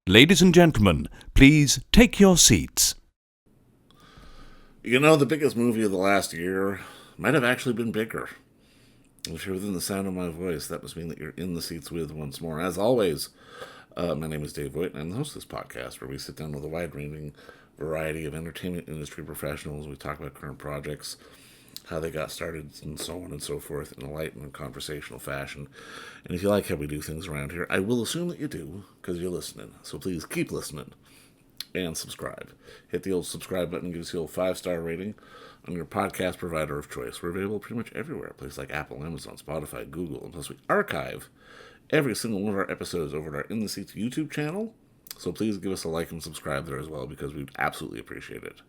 Ladies and gentlemen, please take your seats. You know, the biggest movie of the last year might have actually been bigger. If you're within the sound of my voice, that must mean that you're in the seats with once more. As always, my name is Dave Voigt, and I'm the host of this podcast where we sit down with a wide-ranging variety of entertainment industry professionals. We talk about current projects, how they got started, and so on and so forth in a light and conversational fashion. And if you like how we do things around here, I will assume that you do, because you're listening. So please keep listening and subscribe. Hit the old subscribe button, give us the old 5-star rating on your podcast provider of choice. We're available pretty much everywhere, places like Apple, Amazon, Spotify, Google, and plus we archive every single one of our episodes over at our In the Seats YouTube channel. So please give us a like and subscribe there as well, because we'd absolutely appreciate it.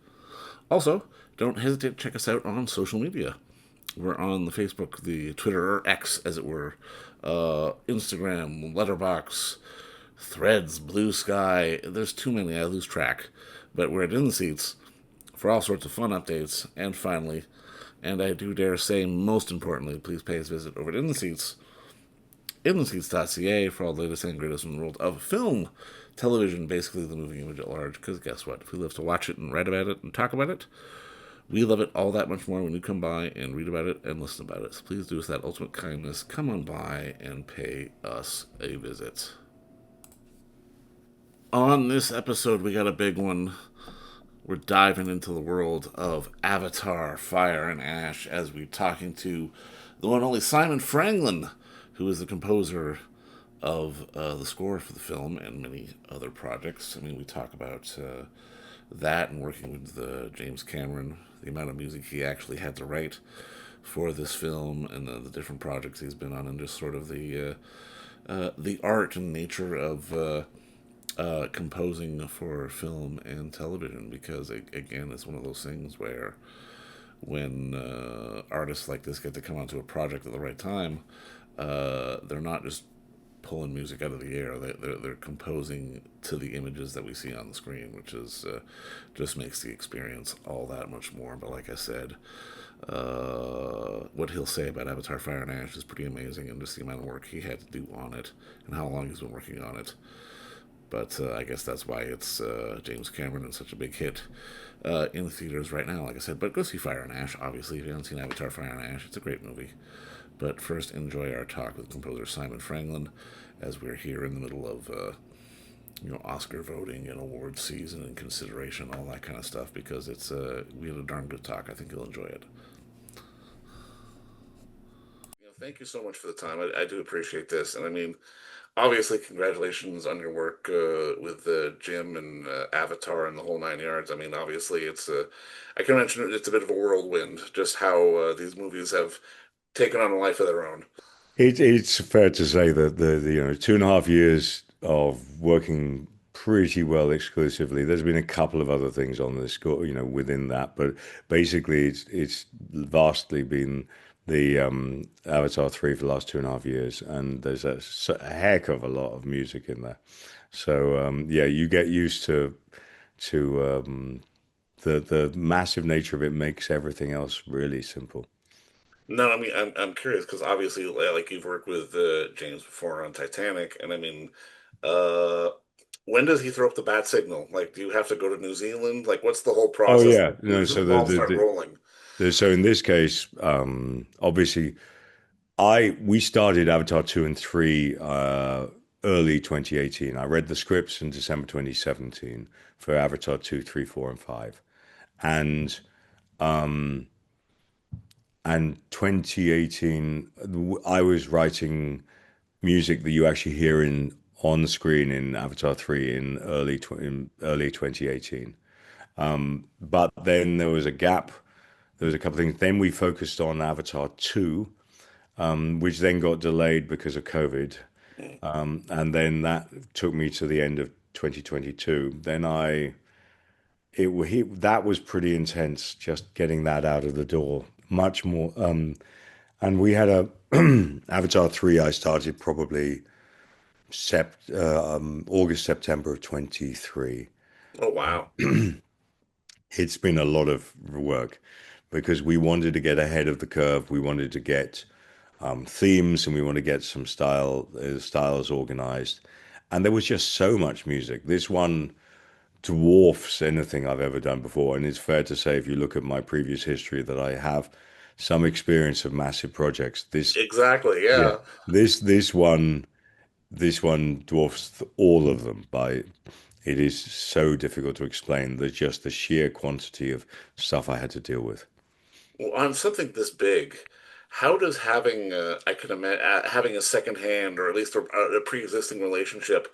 Also, don't hesitate to check us out on social media. We're on the Facebook, the Twitter, or X, as it were, Instagram, Letterboxd, Threads, Blue Sky. There's too many, I lose track. But we're at In the Seats for all sorts of fun updates. And finally, and I do dare say most importantly, please pay us a visit over at In the Seats, intheseats.ca, for all the latest and greatest in the world of film, television, basically the moving image at large. Because guess what? If we live to watch it and write about it and talk about it, we love it all that much more when you come by and read about it and listen about it. So please do us that ultimate kindness. Come on by and pay us a visit. On this episode, we got a big one. We're diving into the world of Avatar, Fire and Ash, as we're talking to the one and only Simon Franglen, who is the composer of the score for the film and many other projects. I mean, we talk about that and working with James Cameron, the amount of music he actually had to write for this film, and the different projects he's been on, and just sort of the art and nature of composing for film and television. Because again, it's one of those things where when artists like this get to come onto a project at the right time, they're not just pulling music out of the air. They're composing to the images that we see on the screen, which is just makes the experience all that much more. But like I said, what he'll say about Avatar Fire and Ash is pretty amazing, and just the amount of work he had to do on it and how long he's been working on it. But I guess that's why it's James Cameron and such a big hit in theaters right now, like I said. But go see Fire and Ash, obviously. If you haven't seen Avatar Fire and Ash, it's a great movie. But first, enjoy our talk with composer Simon Franglen, as we're here in the middle of Oscar voting and award season and consideration, all that kind of stuff. Because it's we had a darn good talk. I think you'll enjoy it. Thank you so much for the time. I do appreciate this, and I mean, obviously, congratulations on your work with Jim and Avatar and the whole 9 yards. I mean, obviously, I can mention it's a bit of a whirlwind, just how these movies have taken on a life of their own. It's fair to say that the 2.5 years of working pretty well exclusively. There's been a couple of other things on the score, within that, but basically it's vastly been the Avatar 3 for the last 2.5 years, and there's a heck of a lot of music in there. So yeah, you get used to the massive nature of it makes everything else really simple. No, I mean, I'm curious because obviously, like you've worked with James before on Titanic, and I mean, uh, when does he throw up the bat signal? Like, do you have to go to New Zealand? Like, what's the whole Oh process? yeah, no. Does the So ball start rolling? so in this case, obviously, we started Avatar 2 and 3 early 2018. I read the scripts in December 2017 for Avatar 2, 3, 4, and 5, and and 2018 I was writing music that you actually hear in on the screen in Avatar 3 in early 2018. But then there was a gap. There was a couple of things. Then we focused on Avatar 2, which then got delayed because of COVID. And then that took me to the end of 2022. Then that was pretty intense, just getting that out of the door. Much more. And we had a Avatar 3. I started probably August, September of 23. Oh, wow. It's been a lot of work because we wanted to get ahead of the curve. We wanted to get themes, and we want to get some styles organized. and there was just so much music. This one dwarfs anything I've ever done before, and it's fair to say if you look at my previous history that I have some experience of massive projects. Exactly, Yeah, yeah. this this one this one dwarfs all of them by it is so difficult to explain. There's just the sheer quantity of stuff I had to deal with. Well, on something this big, how does having I can imagine having a second hand or at least a pre-existing relationship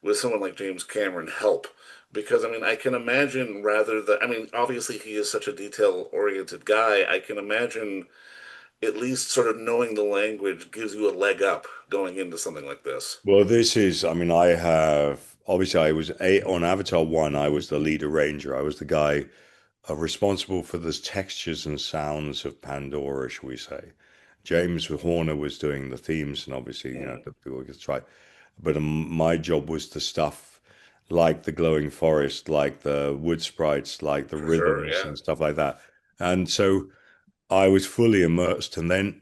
with someone like James Cameron help? Because I mean, I can imagine rather than I mean, obviously he is such a detail-oriented guy. I can imagine at least sort of knowing the language gives you a leg up going into something like this. Well, this is, I mean, I have obviously I was on Avatar 1, I was the lead arranger. I was the guy responsible for the textures and sounds of Pandora, shall we say. James Horner was doing the themes, and obviously, Mm, the people could try. But my job was the stuff like the glowing forest, like the wood sprites, like the for sure, rhythms yeah. and stuff like that. And so I was fully immersed. And then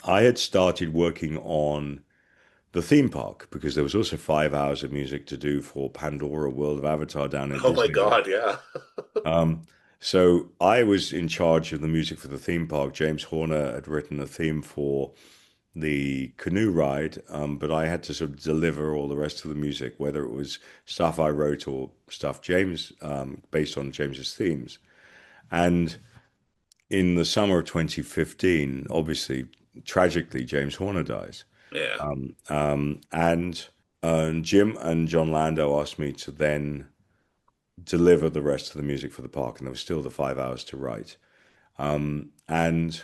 I had started working on the theme park because there was also 5 hours of music to do for Pandora World of Avatar down in Oh my Disney World. God, yeah. Um, so I was in charge of the music for the theme park. James Horner had written a theme for the canoe ride, but I had to sort of deliver all the rest of the music, whether it was stuff I wrote or stuff James, based on James's themes. And in the summer of 2015, obviously, tragically, James Horner dies. Yeah. And Jim and John Lando asked me to then deliver the rest of the music for the park, and there was still the 5 hours to write. And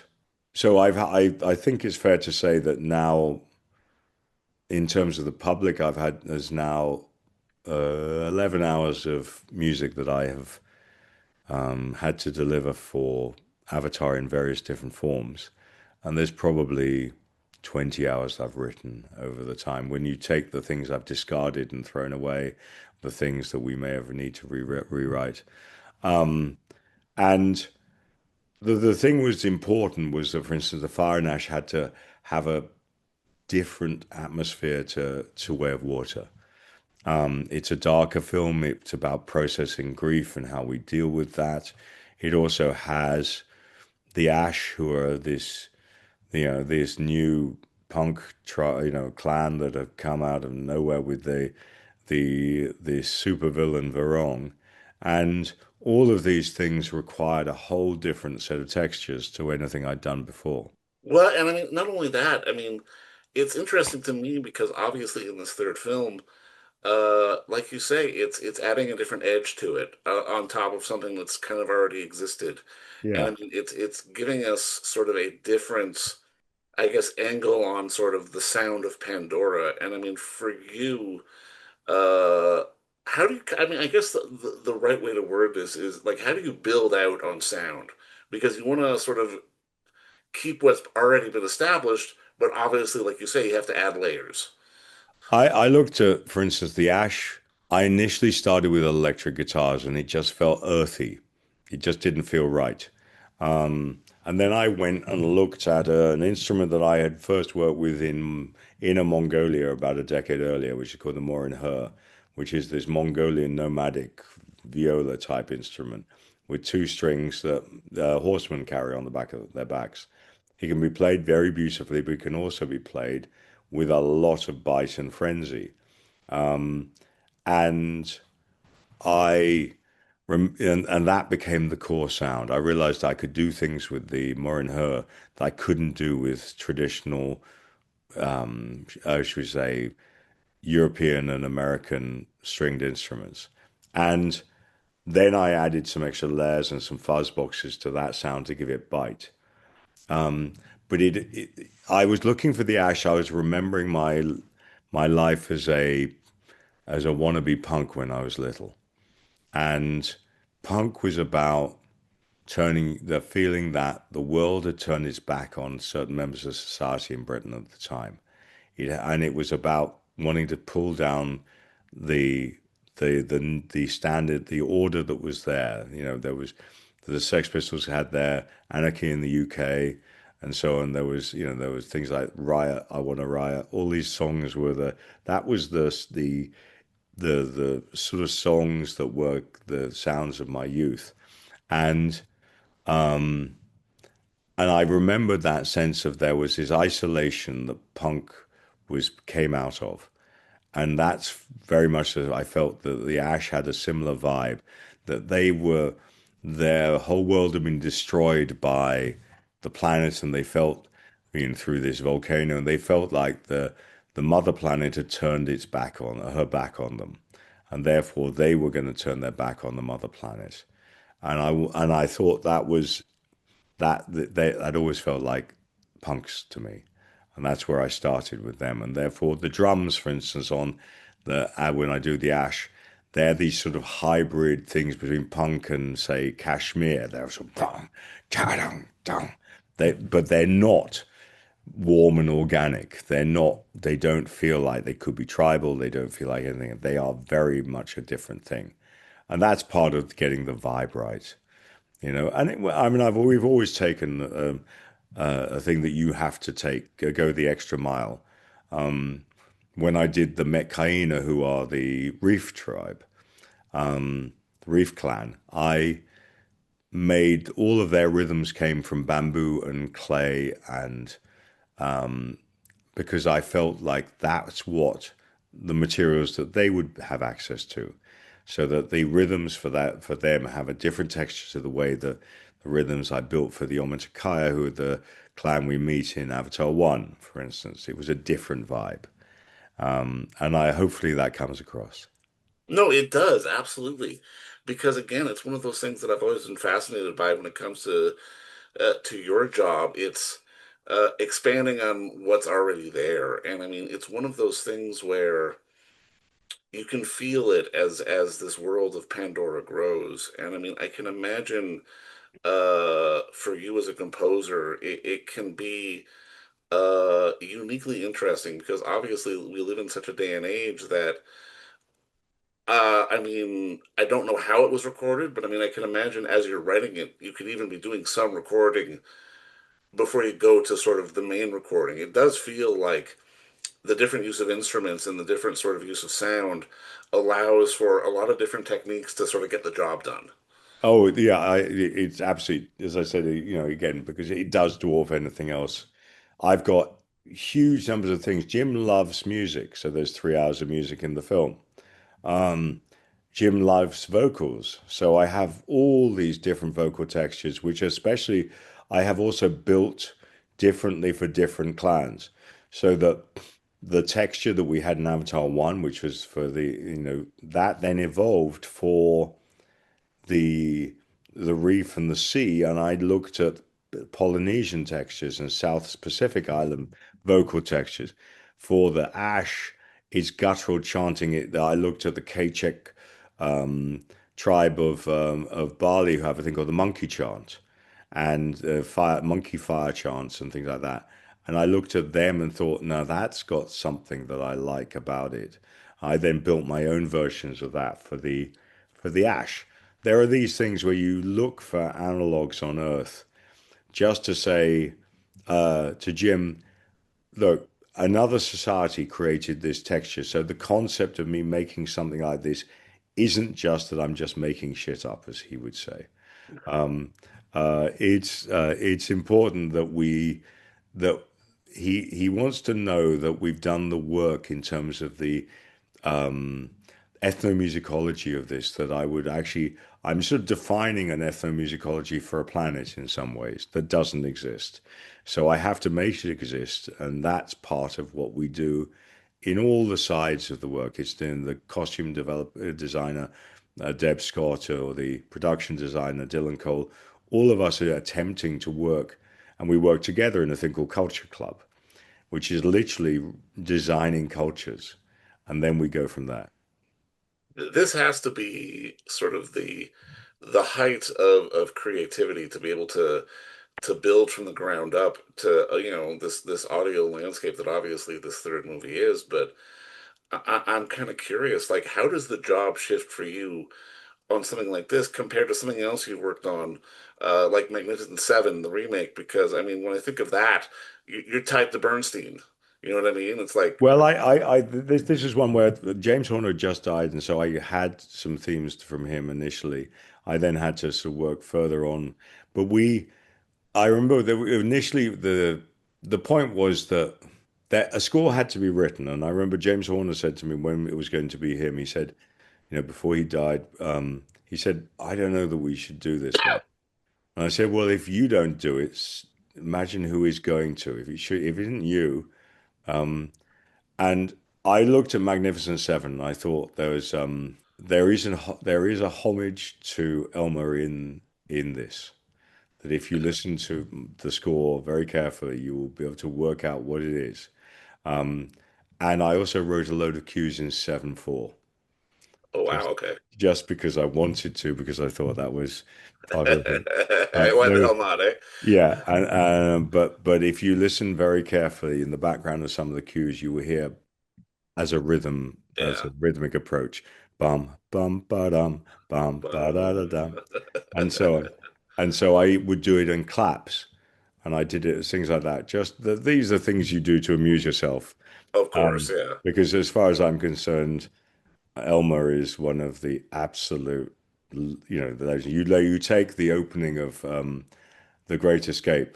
so I think it's fair to say that now, in terms of the public, there's now 11 hours of music that I have had to deliver for Avatar in various different forms. And there's probably 20 hours I've written over the time. When you take the things I've discarded and thrown away, the things that we may ever need to rewrite. And the thing was important was that, for instance, the Fire and Ash had to have a different atmosphere to Way of Water. It's a darker film. It's about processing grief and how we deal with that. It also has the Ash, who are this new punk clan that have come out of nowhere with the supervillain Varong, and all of these things required a whole different set of textures to anything I'd done before. Well, and I mean, not only that, I mean, it's interesting to me because obviously in this third film, like you say, it's adding a different edge to it on top of something that's kind of already existed, and I Yeah. mean, it's giving us sort of a different, I guess, angle on sort of the sound of Pandora. And I mean, for you, uh, how do you? I mean, I guess the right way to word this is like, how do you build out on sound? Because you want to sort of keep what's already been established, but obviously, like you say, you have to add layers. I looked at, for instance, the Ash. I initially started with electric guitars and it just felt earthy. It just didn't feel right. And then I went and looked at an instrument that I had first worked with in Inner Mongolia about a decade earlier, which is called the Morin Her, which is this Mongolian nomadic viola type instrument with two strings that horsemen carry on the back of their backs. He can be played very beautifully, but he can also be played with a lot of bite and frenzy. And and that became the core sound. I realized I could do things with the Morin Her that I couldn't do with traditional, should we say, European and American stringed instruments. And then I added some extra layers and some fuzz boxes to that sound to give it bite. But I was looking for the Ash. I was remembering my life as a wannabe punk when I was little, and punk was about turning the feeling that the world had turned its back on certain members of society in Britain at the time. And it was about wanting to pull down the the standard, the order that was there. There was the Sex Pistols had their Anarchy in the UK. and so on. There was things like Riot, I Want to Riot. All these songs were that was the sort of songs that were the sounds of my youth, and I remembered that sense of there was this isolation that punk was came out of, and that's very much as I felt that the Ash had a similar vibe, that their whole world had been destroyed by the planet, and they felt, through this volcano, and they felt like the mother planet had turned her back on them, and therefore they were going to turn their back on the mother planet. And I thought that always felt like punks to me, and that's where I started with them. And therefore, the drums, for instance, on the when I do the Ash, they're these sort of hybrid things between punk and say Kashmir. They're sort of dum, dum, dum. But they're not warm and organic. They're not. They don't feel like they could be tribal. They don't feel like anything. They are very much a different thing, and that's part of getting the vibe right. I mean, we've always taken a thing that you have to go the extra mile. When I did the Metcaina, who are the Reef tribe, Reef clan, I made all of their rhythms came from bamboo and clay, and because I felt like that's what the materials that they would have access to, so that the rhythms for them have a different texture to the way that the rhythms I built for the Omaticaya, who are the clan we meet in Avatar One, for instance. It was a different vibe, and I hopefully that comes across. No, it does, absolutely. Because again, it's one of those things that I've always been fascinated by when it comes to your job. It's expanding on what's already there. And I mean, it's one of those things where you can feel it as this world of Pandora grows. And I mean, I can imagine for you as a composer, it can be uniquely interesting because obviously we live in such a day and age that I mean, I don't know how it was recorded, but I mean, I can imagine as you're writing it, you could even be doing some recording before you go to sort of the main recording. It does feel like the different use of instruments and the different sort of use of sound allows for a lot of different techniques to sort of get the job done. Oh yeah, it's absolutely, as I said, again, because it does dwarf anything else. I've got huge numbers of things. Jim loves music, so there's 3 hours of music in the film. Jim loves vocals, so I have all these different vocal textures, which especially I have also built differently for different clans, so that the texture that we had in Avatar One, which was for that then evolved for the the reef and the sea, and I looked at Polynesian textures and South Pacific Island vocal textures. For the ash, it's guttural chanting. It. I looked at the Kachek tribe of Bali who have a thing called the monkey chant and monkey fire chants and things like that. And I looked at them and thought, no, that's got something that I like about it. I then built my own versions of that for the ash. There are these things where you look for analogs on Earth just to say to Jim, look, another society created this texture. So the concept of me making something like this isn't just that I'm just making shit up, as he would say. It's important that that he wants to know that we've done the work in terms of the ethnomusicology of this, that I'm sort of defining an ethnomusicology for a planet in some ways that doesn't exist. So I have to make it exist, and that's part of what we do in all the sides of the work. It's in the designer, Deb Scott, or the production designer, Dylan Cole. All of us are attempting to work, and we work together in a thing called Culture Club, which is literally designing cultures, and then we go from there. This has to be sort of the height of creativity to be able to build from the ground up to this audio landscape that obviously this third movie is. But I'm kind of curious, like how does the job shift for you on something like this compared to something else you've worked on, like Magnificent Seven, the remake? Because I mean, when I think of that, you're tied to Bernstein. You know what I mean? It's like, Well, this is one where James Horner had just died, and so I had some themes from him initially. I then had to sort of work further on, but I remember that initially the point was that a score had to be written, and I remember James Horner said to me when it was going to be him, he said, before he died, he said, I don't know that we should do this one. And I said, well, if you don't do it, imagine who is going to. If it isn't you, and I looked at Magnificent Seven, and I thought there is a homage to Elmer in this. That if you listen to the score very carefully, you will be able to work out what it is. And I also wrote a load of cues in 7/4, oh wow, just okay. just because I wanted to, because I thought that was part of the thing. Why the There, hell not, eh? yeah, and but if you listen very carefully in the background of some of the cues, you will hear as Yeah. a rhythmic approach, bum bum ba dum bum ba da da dum, and so on. And so I would do it in claps, and I did it things like that. These are things you do to amuse yourself, Of course, yeah. because as far as I'm concerned, Elmer is one of the absolute, the legend. You take the opening of The Great Escape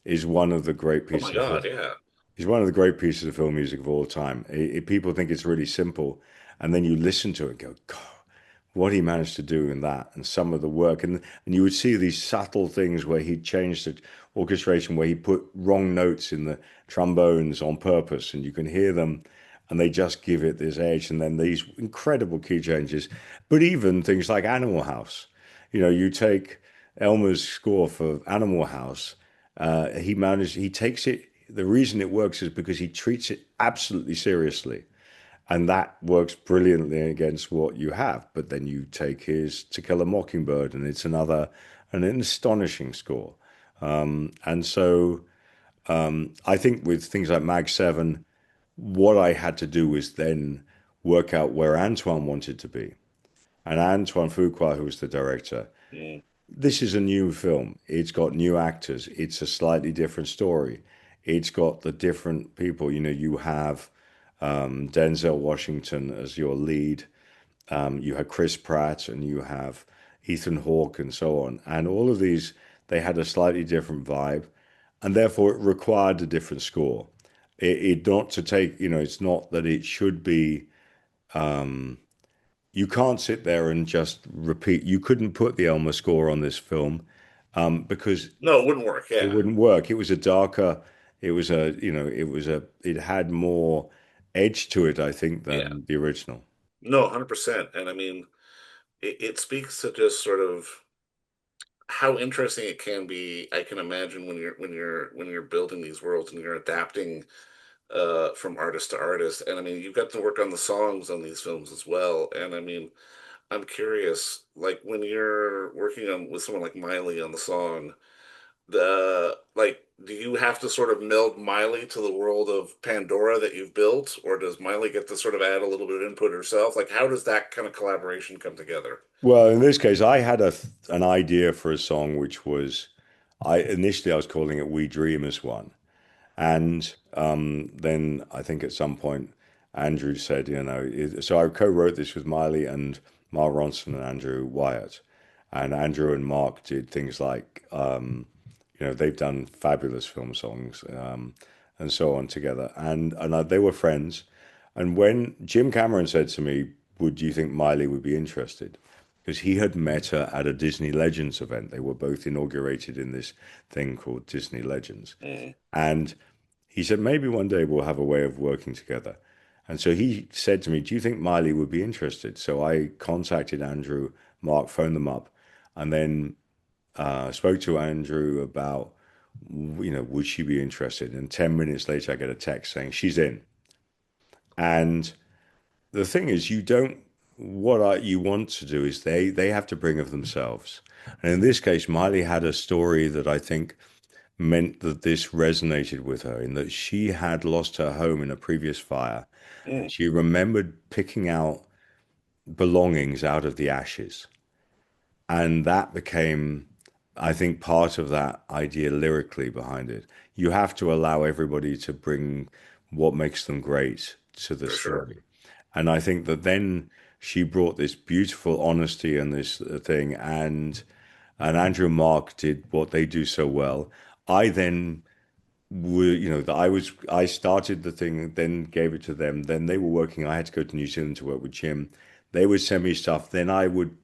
is one of the great Oh my pieces of God, film. yeah. He's one of the great pieces of film music of all time. People think it's really simple, and then you listen to it and go, God, what he managed to do in that, and some of the work, and you would see these subtle things where he changed the orchestration, where he put wrong notes in the trombones on purpose, and you can hear them, and they just give it this edge, and then these incredible key changes. But even things like Animal House, you take Elmer's score for Animal House, he takes it. The reason it works is because he treats it absolutely seriously. And that works brilliantly against what you have. But then you take his To Kill a Mockingbird, and it's an astonishing score. And so I think with things like Mag 7, what I had to do was then work out where Antoine wanted to be. And Antoine Fuqua, who was the director, Mm. this is a new film. It's got new actors. It's a slightly different story. It's got the different people. You have Denzel Washington as your lead. You have Chris Pratt, and you have Ethan Hawke, and so on. And all of these, they had a slightly different vibe, and therefore it required a different score. It not to take, it's not that it should be. You can't sit there and just repeat. You couldn't put the Elmer score on this film, because No, it wouldn't work, it yeah. wouldn't work. It was a darker. It had more edge to it, I think, Yeah. than the original. No, 100%. And I mean, it speaks to just sort of how interesting it can be. I can imagine when you're building these worlds and you're adapting from artist to artist. And I mean, you've got to work on the songs on these films as well. And I mean, I'm curious, like when you're working on with someone like Miley on the song, do you have to sort of meld Miley to the world of Pandora that you've built, or does Miley get to sort of add a little bit of input herself? Like, how does that kind of collaboration come together? Well, in this case, I had an idea for a song, which was, I was calling it "We Dream" as one. And then I think at some point, Andrew said, so I co-wrote this with Miley and Mark Ronson and Andrew Wyatt. And Andrew and Mark did things like, they've done fabulous film songs, and so on together. And they were friends. And when Jim Cameron said to me, would you think Miley would be interested? Because he had met her at a Disney Legends event. They were both inaugurated in this thing called Disney Legends. Mm. And he said, maybe one day we'll have a way of working together. And so he said to me, do you think Miley would be interested? So I contacted Andrew, Mark, phoned them up, and then spoke to Andrew about, would she be interested? And 10 minutes later, I get a text saying she's in. And the thing is, you want to do is they have to bring of themselves. And in this case, Miley had a story that I think meant that this resonated with her, in that she had lost her home in a previous fire. Mm. She remembered picking out belongings out of the ashes. And that became, I think, part of that idea lyrically behind it. You have to allow everybody to bring what makes them great to the for sure. story. And I think that then she brought this beautiful honesty and this thing, and Andrew and Mark did what they do so well. I then I started the thing, then gave it to them. Then they were working. I had to go to New Zealand to work with Jim. They would send me stuff. Then I would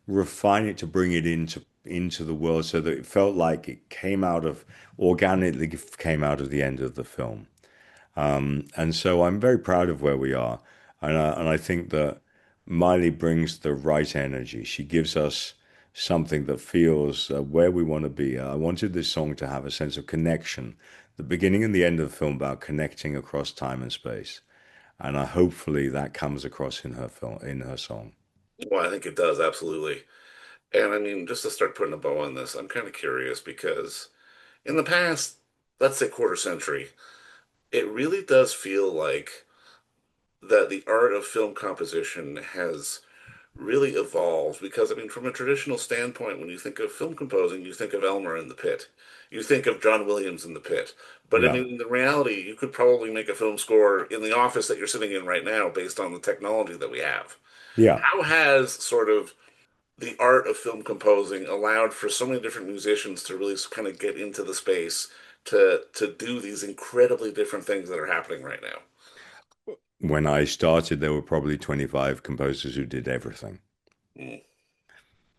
refine it to bring it into the world so that it felt like it came out of organically came out of the end of the film. And so I'm very proud of where we are, and I think that Miley brings the right energy. She gives us something that feels where we want to be. I wanted this song to have a sense of connection, the beginning and the end of the film about connecting across time and space, and hopefully that comes across in her film, in her song. Well, I think it does, absolutely. And I mean, just to start putting a bow on this, I'm kind of curious because in the past, let's say quarter century, it really does feel like that the art of film composition has really evolved because I mean, from a traditional standpoint, when you think of film composing, you think of Elmer in the pit, you think of John Williams in the pit. But I Yeah, mean, in the reality, you could probably make a film score in the office that you're sitting in right now based on the technology that we have. yeah. How has sort of the art of film composing allowed for so many different musicians to really kind of get into the space to do these incredibly different things that are happening right now? When I started, there were probably 25 composers who did everything. Mm,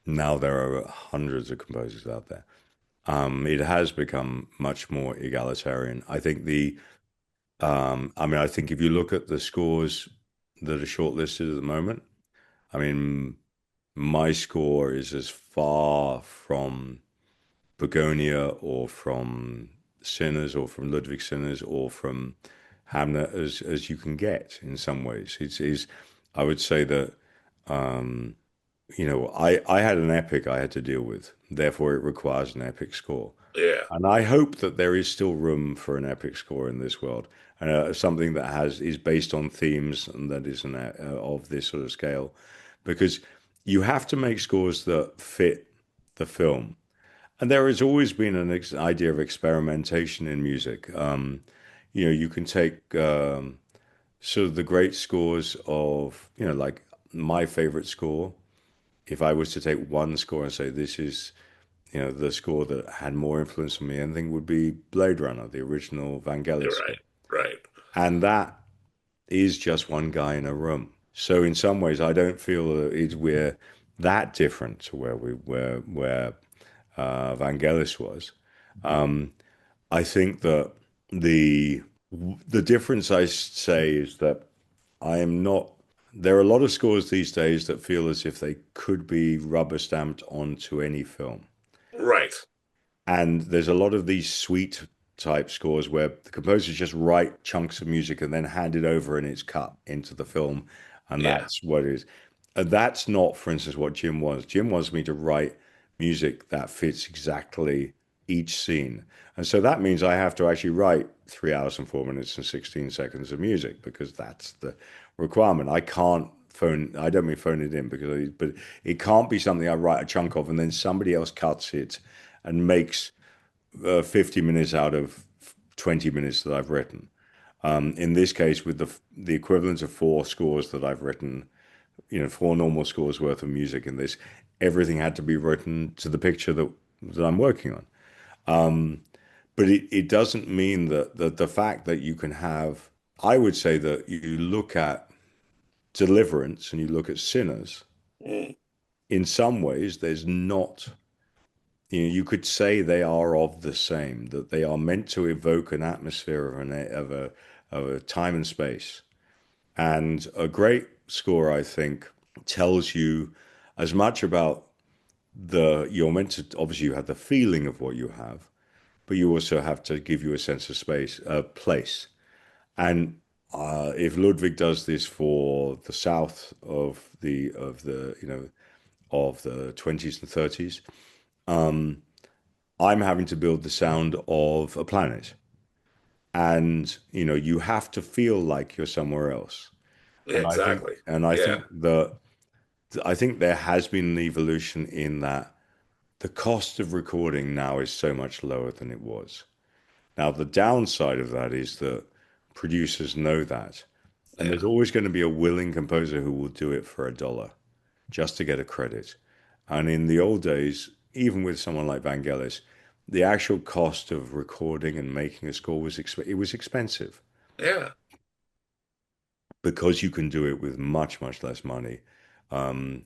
Now there are hundreds of composers out there. It has become much more egalitarian. I think I think if you look at the scores that are shortlisted at the moment, I mean, my score is as far from Begonia or from Sinners or from Ludwig Sinners or from Hamlet as you can get in some ways. I would say that I had an epic I had to deal with, therefore it requires an epic score. yeah, And I hope that there is still room for an epic score in this world, something that has is based on themes and that is of this sort of scale, because you have to make scores that fit the film. And there has always been an idea of experimentation in music. You can take sort of the great scores of, like my favorite score. If I was to take one score and say this is, the score that had more influence on me, anything would be Blade Runner, the original Vangelis you're score. right, right. And that is just one guy in a room. So in some ways, I don't feel that we're that different to where Vangelis was. I think that the the difference I say is that I am not. There are a lot of scores these days that feel as if they could be rubber stamped onto any film. Right. And there's a lot of these suite type scores where the composers just write chunks of music and then hand it over and it's cut into the film. And Yeah. that's what it is. And that's not, for instance, what Jim wants. Jim wants me to write music that fits exactly each scene. And so that means I have to actually write 3 hours and 4 minutes and 16 seconds of music because that's the requirement. I don't mean phone it in but it can't be something I write a chunk of and then somebody else cuts it and makes 50 minutes out of 20 minutes that I've written. In this case, with the equivalent of four scores that I've written, four normal scores worth of music in this, everything had to be written to the picture that I'm working on. But it doesn't mean that the fact that you can have, I would say that you look at Deliverance and you look at Sinners, Mm, in some ways, there's not you could say they are of the same, that they are meant to evoke an atmosphere of a time and space. And a great score, I think, tells you as much about you're meant to, obviously, you have the feeling of what you have, but you also have to give you a sense of space, place. And if Ludwig does this for the South of the 20s and 30s, I'm having to build the sound of a planet. And you have to feel like you're somewhere else. yeah, And I think exactly. and I Yeah. think that I think there has been an evolution in that the cost of recording now is so much lower than it was. Now, the downside of that is that producers know that. And there's Yeah. always going to be a willing composer who will do it for $1 just to get a credit. And in the old days, even with someone like Vangelis, the actual cost of recording and making a score it was expensive Yeah. because you can do it with much, much less money. Um,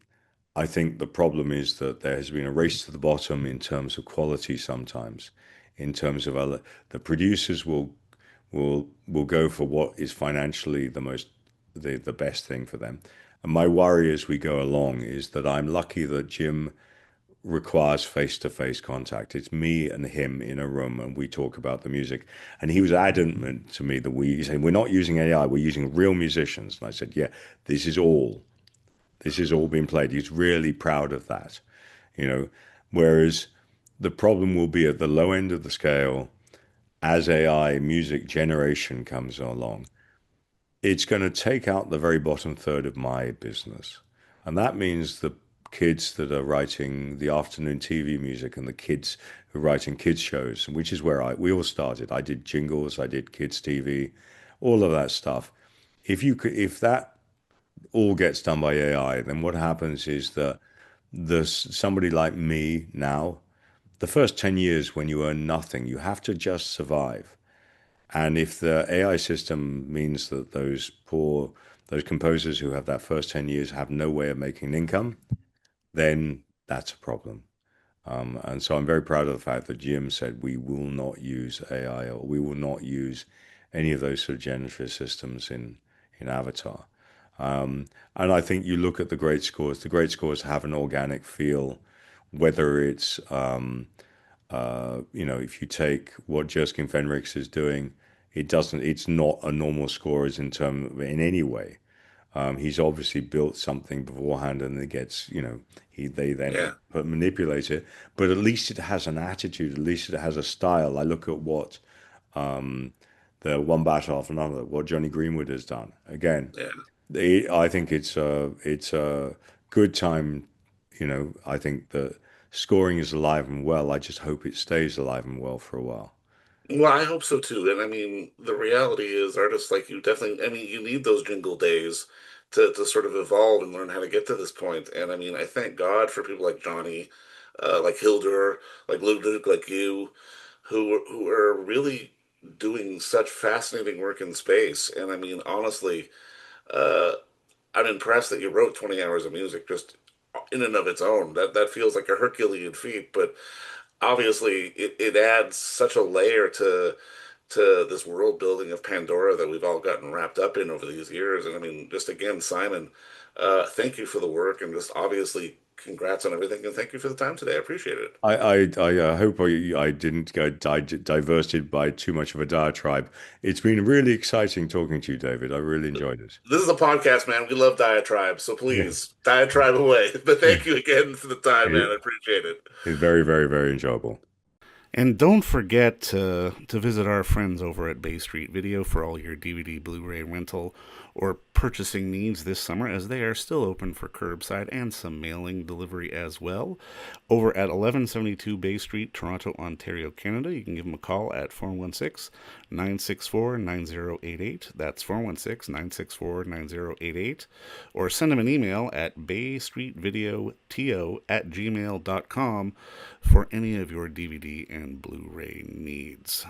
I think the problem is that there has been a race to the bottom in terms of quality sometimes, in terms of the producers will go for what is financially the best thing for them. And my worry as we go along is that I'm lucky that Jim requires face-to-face contact. It's me and him in a room and we talk about the music. And he was adamant to me that he said, we're not using AI, we're using real musicians. And I said, yeah, this is all this has all been played. He's really proud of that, you know. Whereas the problem will be at the low end of the scale as AI music generation comes along. It's going to take out the very bottom third of my business. And that means the kids that are writing the afternoon TV music and the kids who are writing kids shows, which is where we all started. I did jingles, I did kids TV, all of that stuff. If that all gets done by AI, then what happens is that there's somebody like me now, the first 10 years when you earn nothing, you have to just survive. And if the AI system means that those composers who have that first 10 years have no way of making an income, then that's a problem. And so I'm very proud of the fact that Jim said we will not use AI or we will not use any of those sort of generative systems in Avatar. And I think you look at the great scores have an organic feel, whether it's, if you take what Jerskin Fenrichs is doing, it's not a normal score as in any way. He's obviously built something beforehand and it gets, they then Yeah. manipulate it, but at least it has an attitude, at least it has a style. I look at what the one battle after another, what Johnny Greenwood has done. Again, Yeah. I think it's a good time. I think that scoring is alive and well. I just hope it stays alive and well for a while. Well, I hope so too. And I mean, the reality is artists like you definitely, I mean, you need those jingle days to sort of evolve and learn how to get to this point. And I mean, I thank God for people like Johnny, like Hildur, like Ludwig, like you, who are really doing such fascinating work in space. And I mean, honestly, uh, I'm impressed that you wrote 20 hours of music just in and of its own. That feels like a Herculean feat, but obviously it adds such a layer to this world building of Pandora that we've all gotten wrapped up in over these years. And I mean, just again, Simon, thank you for the work and just obviously congrats on everything and thank you for the time today. I appreciate it. I hope I didn't go diverted by too much of a diatribe. It's been really exciting talking to you, David. I really enjoyed it. This is a podcast, man. We love diatribes, so Yeah. please diatribe away. But thank you again for the time, man. It, I appreciate it. it's very, very, very enjoyable. And don't forget to visit our friends over at Bay Street Video for all your DVD, Blu-ray rental, or purchasing needs this summer, as they are still open for curbside and some mailing delivery as well. Over at 1172 Bay Street, Toronto, Ontario, Canada, you can give them a call at 416-964-9088. That's 416-964-9088. Or send them an email at baystreetvideoto@gmail.com for any of your DVD and Blu-ray needs.